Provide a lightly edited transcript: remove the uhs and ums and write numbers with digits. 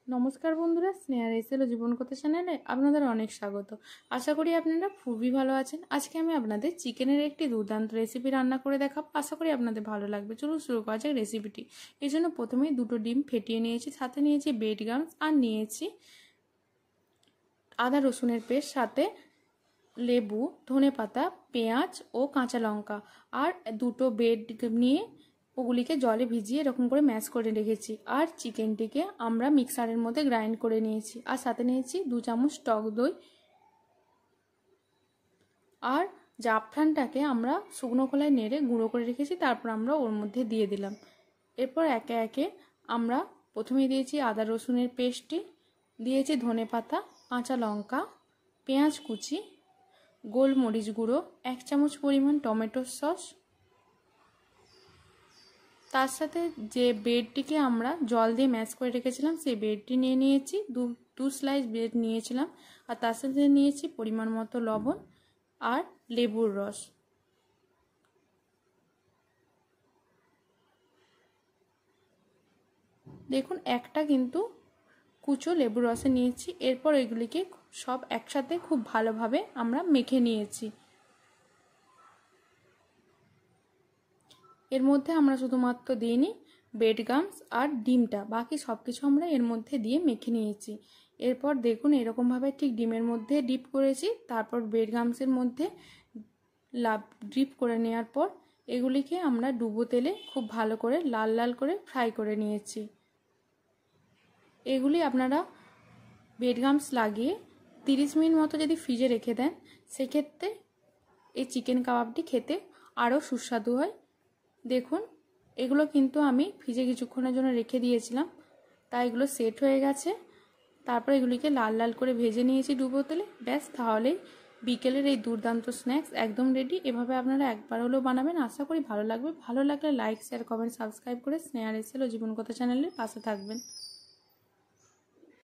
নমস্কার বন্ধুরা, স্নেহা এসেল জীবনকথা চ্যানেলে আপনাদের অনেক স্বাগত। আশা করি আপনারা খুবই ভালো আছেন। আজকে আমি আপনাদের চিকেনের একটি দুর্দান্ত রেসিপি রান্না করে দেখাবো। আশা করি আপনাদের ভালো লাগবে। চলুন শুরু করা যাক রেসিপিটি। এই জন্য প্রথমেই 2টো ডিম ফেটিয়ে নিয়েছি, সাথে নিয়েছি ব্রেড ক্রাম্বস আর নিয়েছি আদা রসুনের পেস্ট, সাথে লেবু, ধনেপাতা, পেঁয়াজ ও কাঁচা লঙ্কা আর 2টো ব্রেড নিয়ে ওগুলিকে জলে ভিজিয়ে এরকম করে ম্যাশ করে রেখেছি। আর চিকেনটিকে আমরা মিক্সারের মধ্যে গ্রাইন্ড করে নিয়েছি। আর সাথে নিয়েছি 2 চামচ টক দই। আর জাফরানটাকে আমরা শুকনো খোলায় নেড়ে গুঁড়ো করে রেখেছি, তারপর আমরা ওর মধ্যে দিয়ে দিলাম। এরপর একে একে আমরা প্রথমে দিয়েছি আদা রসুনের পেস্টটি, দিয়েছি ধনেপাতা, কাঁচা লঙ্কা, পেঁয়াজ কুচি, গোলমরিচ গুঁড়ো, 1 চামচ পরিমাণ টমেটো সস, তার সাথে যে ব্রেডটিকে আমরা জল দিয়ে ম্যাশ করে রেখেছিলাম সেই ব্রেডটি নিয়ে নিয়েছি, দু স্লাইস ব্রেড নিয়েছিলাম। আর তার সাথে নিয়েছি পরিমাণ মতো লবণ আর লেবুর রস। দেখুন একটা কিন্তু কুচো লেবুর রসে নিয়েছি। এরপর এগুলিকে সব একসাথে খুব ভালোভাবে আমরা মেখে নিয়েছি। এর মধ্যে আমরা শুধুমাত্র দিইনি ব্রেড ক্রাম্বস আর ডিমটা, বাকি সব কিছু আমরা এর মধ্যে দিয়ে মেখে নিয়েছি। এরপর দেখুন এরকমভাবে ঠিক ডিমের মধ্যে ডিপ করেছি, তারপর ব্রেড ক্রাম্বসের মধ্যে ডিপ করে নেওয়ার পর এগুলিকে আমরা ডুবো তেলে খুব ভালো করে লাল লাল করে ফ্রাই করে নিয়েছি। এগুলি আপনারা ব্রেড ক্রাম্বস লাগিয়ে 30 মিনিট মতো যদি ফ্রিজে রেখে দেন, সেক্ষেত্রে এই চিকেন কাবাবটি খেতে আরও সুস্বাদু হয়। দেখুন এগুলো কিন্তু আমি ফ্রিজে কিছুক্ষণের জন্য রেখে দিয়েছিলাম, তাই এগুলো সেট হয়ে গেছে। তারপর এগুলিকে লাল লাল করে ভেজে নিয়েছি ডুবো তেলে। ব্যাস, তাহলেই বিকেলের এই দুর্দান্ত স্ন্যাক্স একদম রেডি। এভাবে আপনারা একবার হলেও বানাবেন, আশা করি ভালো লাগবে। ভালো লাগলে লাইক, শেয়ার, কমেন্ট, সাবস্ক্রাইব করে স্নেহা এসেল জীবনকথা চ্যানেলের পাশে থাকবেন।